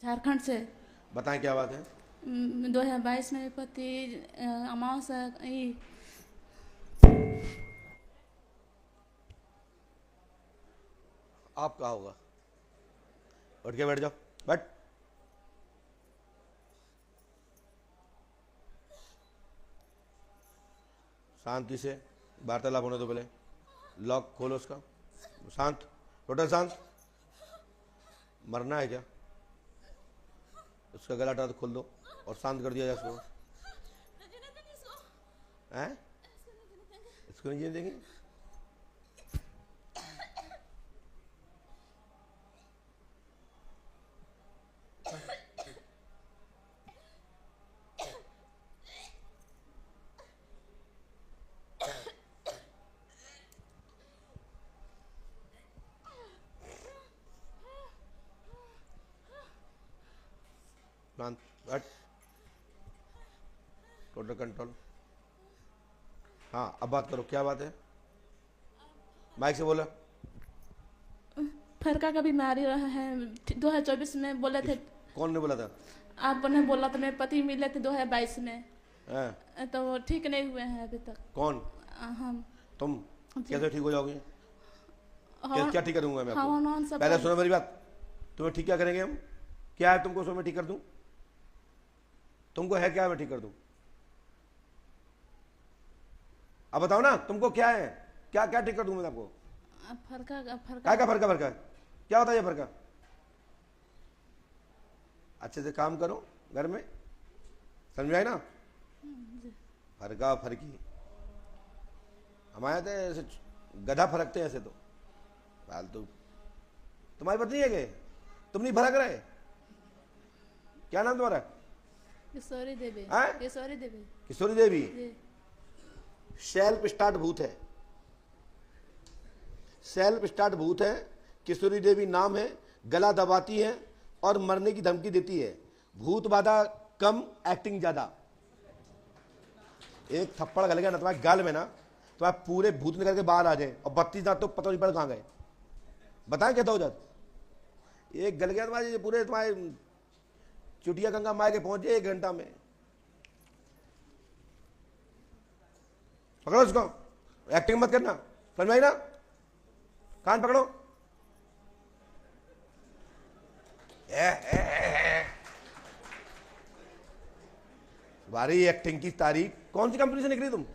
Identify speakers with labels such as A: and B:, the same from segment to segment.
A: झारखंड से।
B: बताएं क्या बात है।
A: 2022 में पति अमावस्या
B: आपका होगा, उठ के बैठ जाओ, बैठ। शांति से वार्तालाप होने दो, पहले लॉक खोलो उसका। शांत, टोटल शांत। मरना है क्या? उसका गला हटा दो, खोल दो और शांत कर दिया जाए उसको। हैं? इसको नहीं जीने देंगे। शांत, बैठ। Total control. हाँ, अब बात करो, क्या बात है? माइक से बोला।
A: फरका का बीमारी रहा है। 2024 में बोले थे।
B: कौन ने बोला था?
A: आपने बोला था, मेरे पति मिले थे 2022 में।
B: है?
A: तो वो ठीक नहीं हुए हैं अभी तक।
B: कौन?
A: हम।
B: तुम कैसे ठीक हो जाओगे? क्या ठीक करूंगा मैं आपको?
A: हाँ,
B: पहले सुनो मेरी बात। तुम्हें ठीक क्या करेंगे हम? क्या है तुमको, उसमें मैं ठीक कर दूं? तुमको है क्या मैं ठीक कर दूं? अब बताओ ना, तुमको क्या है? क्या क्या ठीक कर दूं मैं आपको?
A: फरका
B: क्या फरका क्या होता है ये फरका? अच्छे से काम करो घर में, समझ में आए ना? फरका फरकी हमारे तो ऐसे गधा फरकते हैं ऐसे तो फालतू। तुम्हारी पत्नी है क्या? तुम नहीं फरक रहे? क्या नाम तुम्हारा?
A: किशोरी देवी। किशोरी देवी।
B: किशोरी देवी। सेल्फ स्टार्ट भूत है, सेल्फ स्टार्ट भूत है। किशोरी देवी नाम है। गला दबाती है और मरने की धमकी देती है। भूत बाधा कम, एक्टिंग ज्यादा। एक थप्पड़ गल गया ना तुम्हारे गाल में ना, तुम्हारे पूरे भूत निकल के बाहर आ जाए और 32 दांत तो पता नहीं पड़ कहां गए। बताएं क्या हो जाता? एक गल गया तुम्हारे पूरे, तुम्हारे चुटिया गंगा मार के पहुंचे 1 घंटा में। पकड़ो उसको, एक्टिंग मत करना, समझ में आई ना? कान पकड़ो। तुम्हारी एक्टिंग की तारीख कौन सी कंपनी से निकली तुम?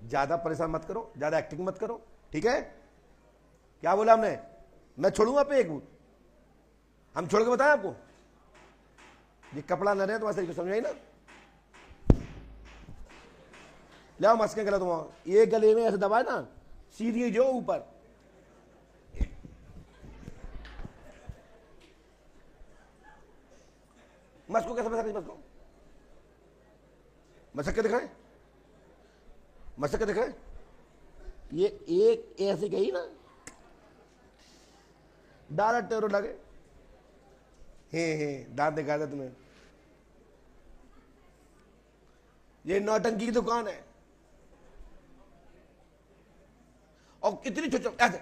B: ज्यादा परेशान मत करो, ज्यादा एक्टिंग मत करो, ठीक है? क्या बोला हमने? मैं छोड़ूंगा पे एक भूत? हम छोड़ के बताएं आपको? ये कपड़ा न रहे तुम्हारे शरीर को, समझ आई ना? ले मस्के गला तुम, ये गले में ऐसे दबाए ना, सीधी जो ऊपर। मस्को कैसे मस्को? मस्को मसक के दिखाए, मसक के दिखाए। ये एक ऐसे गई ना, डाला टेरो लगे। हे दांत दिखा था तुम्हें। ये नौटंकी की दुकान है और कितनी छोटी ऐसे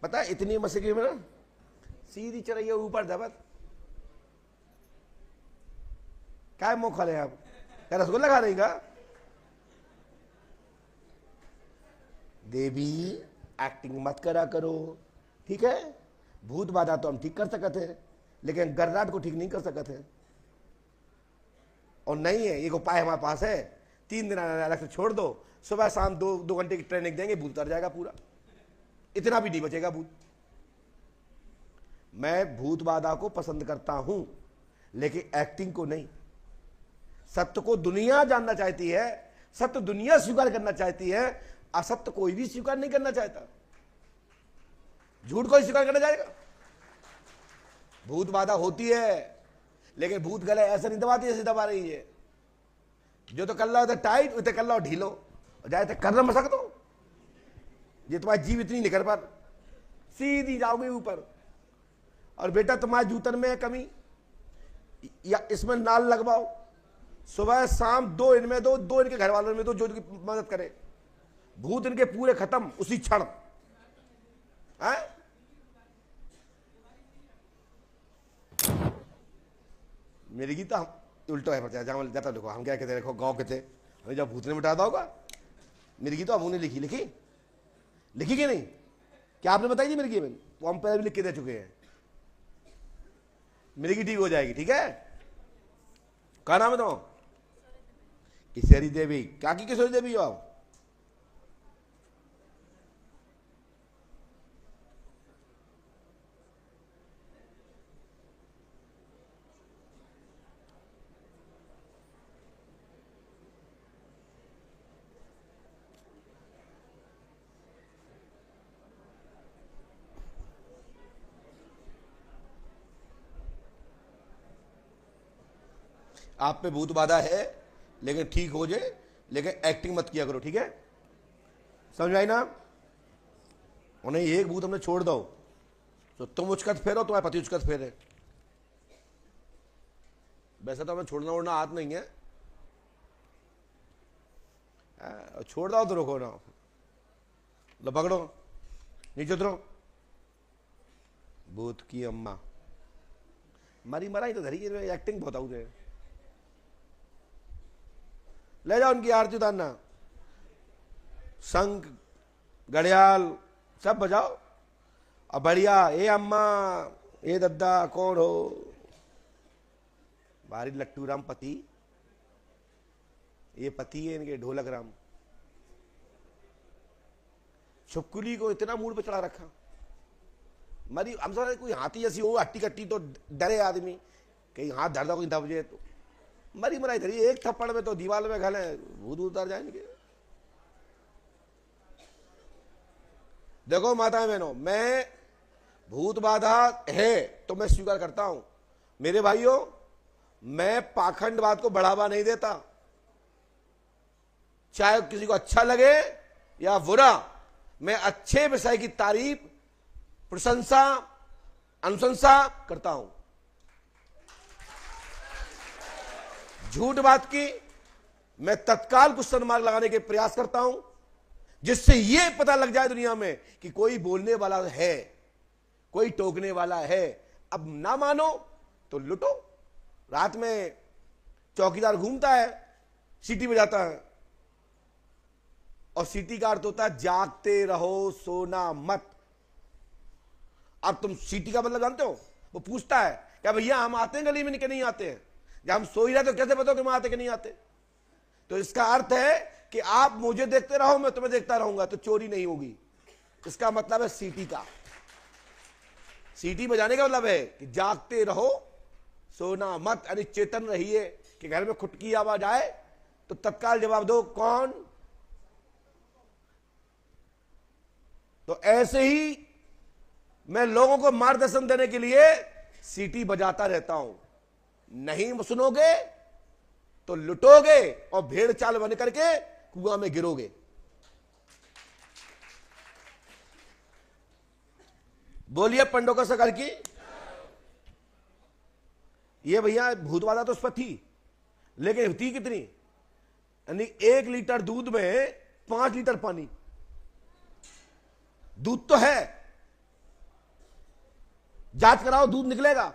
B: पता है, इतनी मस्की में ना सीधी चढ़ाइए ऊपर दबत। क्या मुंह खा रहे आप? क्या रसगुल्ला खा रही का? देवी एक्टिंग मत करा करो, ठीक है? भूत बाधा तो हम ठीक कर सकते हैं, लेकिन गर्राट को ठीक नहीं कर सकते हैं। और नहीं है, एक उपाय हमारे पास है। 3 दिन अलग से छोड़ दो, सुबह शाम 2 घंटे की ट्रेनिंग देंगे, भूत उतर जाएगा पूरा। इतना भी नहीं बचेगा भूत। मैं भूत बाधा को पसंद करता हूं, लेकिन एक्टिंग को नहीं। सत्य को दुनिया जानना चाहती है, सत्य दुनिया स्वीकार करना चाहती है, असत्य कोई भी स्वीकार नहीं करना चाहता। झूठ कोई स्वीकार करना चाहेगा? भूत बाधा होती है, लेकिन भूत गले ऐसा नहीं दबाती जैसे दबा रही है। जो तो कल्ला होता टाइट, उसे कल्ला ढीलो, जाए तो करना मसक दो। ये तुम्हारी जीव इतनी निकल पर सीधी जाओगे ऊपर। और बेटा तुम्हारे जूतन में है कमी, या इसमें नाल लगवाओ। सुबह शाम 2 इनमें दो, 2 इनके घर वालों में दो, जो की मदद करे। भूत इनके पूरे खत्म उसी क्षण। मेरी गीता उल्टा है पता जहां जाता देखो हम क्या कहते देखो गांव कहते हमें जब भूत ने मिटा था होगा। मेरी गीता हमने लिखी लिखी लिखी कि नहीं? क्या आपने बताई थी मेरी गीत? वो हम पहले भी लिख के दे चुके हैं। मेरी की ठीक हो जाएगी, ठीक है? क्या नाम है तो? किशोरी देवी। क्या की किशोरी देवी हो आप? आप पे भूत बाधा है लेकिन ठीक हो जाए, लेकिन एक्टिंग मत किया करो, ठीक है? समझ आई ना? उन्हें एक भूत हमने छोड़ दो तो तुम उचकत फेरो, तुम्हारे पति उचकत फेरे। वैसे तो हमें छोड़ना ओढ़ना हाथ नहीं है, छोड़ दो तो रोको ना, लो पकड़ो, नीचे उतरो। भूत की अम्मा मरी मराई तो धरी एक्टिंग बहुत आऊ थे। ले जाओ उनकी आरती उतारना, शंख घड़ियाल सब बजाओ और बढ़िया। ए अम्मा, ए दद्दा, कौन हो? बारी लट्टू राम पति, ये पति है इनके ढोलक राम। छुपकुली को इतना मूड पे चढ़ा रखा। मरी हम सब कोई हाथी ऐसी हो हट्टी कट्टी तो डरे आदमी, कहीं हाथ धरदा कोई दब जाए तो मरी मराई धरी। एक थप्पड़ में तो दीवार में घले भूत उतर जाएंगे। देखो माताएं बहनों, मैं भूत बाधा है तो मैं स्वीकार करता हूं। मेरे भाइयों, मैं पाखंडवाद को बढ़ावा नहीं देता, चाहे किसी को अच्छा लगे या बुरा। मैं अच्छे विषय की तारीफ, प्रशंसा, अनुशंसा करता हूं। झूठ बात की मैं तत्काल क्वेश्चन मार्क लगाने के प्रयास करता हूं, जिससे यह पता लग जाए दुनिया में कि कोई बोलने वाला है, कोई टोकने वाला है। अब ना मानो तो लुटो। रात में चौकीदार घूमता है, सीटी बजाता है, और सीटी का अर्थ होता है जागते रहो, सोना मत। अब तुम सीटी का मतलब जानते हो? वो पूछता है क्या भैया हम आते हैं गली में कि नहीं आते हैं? जब हम सो ही रहे तो कैसे बताओ कि हम आते कि नहीं आते? तो इसका अर्थ है कि आप मुझे देखते रहो, मैं तुम्हें देखता रहूंगा, तो चोरी नहीं होगी। इसका मतलब है सीटी का। सीटी बजाने का मतलब है कि जागते रहो, सोना मत, यानी चेतन रहिए। कि घर में खुटकी आवाज आए तो तत्काल जवाब दो, कौन? तो ऐसे ही मैं लोगों को मार्गदर्शन देने के लिए सीटी बजाता रहता हूं। नहीं सुनोगे तो लुटोगे और भेड़ चाल बन करके कुआं में गिरोगे। बोलिए पंडों का सकर की। ये भैया भूतवादा तो उस पर थी, लेकिन थी कितनी? यानी 1 लीटर दूध में 5 लीटर पानी। दूध तो है, जांच कराओ दूध निकलेगा।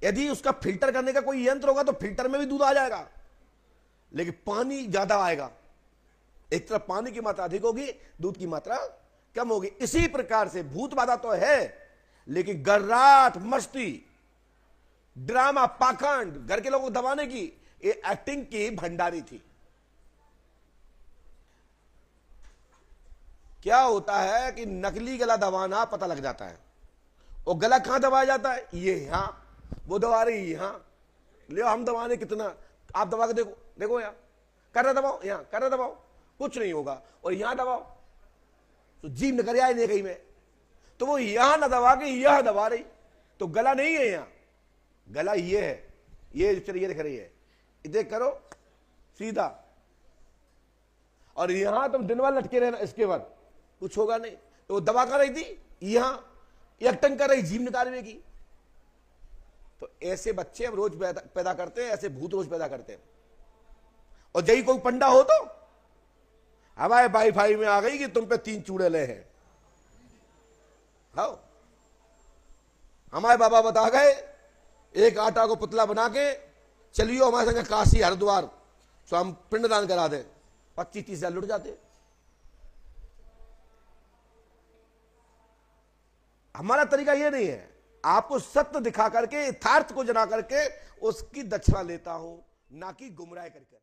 B: यदि उसका फिल्टर करने का कोई यंत्र होगा तो फिल्टर में भी दूध आ जाएगा, लेकिन पानी ज्यादा आएगा। एक तरफ पानी की मात्रा अधिक होगी, दूध की मात्रा कम होगी। इसी प्रकार से भूत बाधा तो है, लेकिन गर्राट, मस्ती, ड्रामा, पाखंड, घर के लोगों को दबाने की ये एक्टिंग की भंडारी थी। क्या होता है कि नकली गला दबाना पता लग जाता है। वो गला कहां दबाया जाता है? ये यहां, वो दबा रही यहां। ले हम दबाने कितना, आप दबा के देखो, देखो यहां कर रहा दबाओ, यहां कर रहा दबाओ, कुछ नहीं होगा। और यहां दबाओ तो जीभ निकल आए नहीं कहीं में, तो वो यहां ना दबा के यहां दबा रही, तो गला नहीं है यहां, गला ये है। ये दिख रही है, इधर करो सीधा, और यहां तुम दिन भर लटके रहना, इसके बाद कुछ होगा नहीं। तो वो दबा कर रही थी यहां, एकटंग कर रही, जीभ निकालने की। तो ऐसे बच्चे हम रोज पैदा करते हैं, ऐसे भूत रोज पैदा करते हैं। और यही कोई पंडा हो तो हमारे वाईफाई में आ गई कि तुम पे 3 चूड़ेले हैं। हाँ, हमारे बाबा बता गए, एक आटा को पुतला बना के चलियो हमारे संग काशी हरिद्वार, तो हम पिंडदान करा दे, 25-30 हजार लुट जाते। हमारा तरीका यह नहीं है, आपको सत्य दिखा करके, यथार्थ को जना करके उसकी दक्षिणा लेता हूं, ना कि गुमराह करके।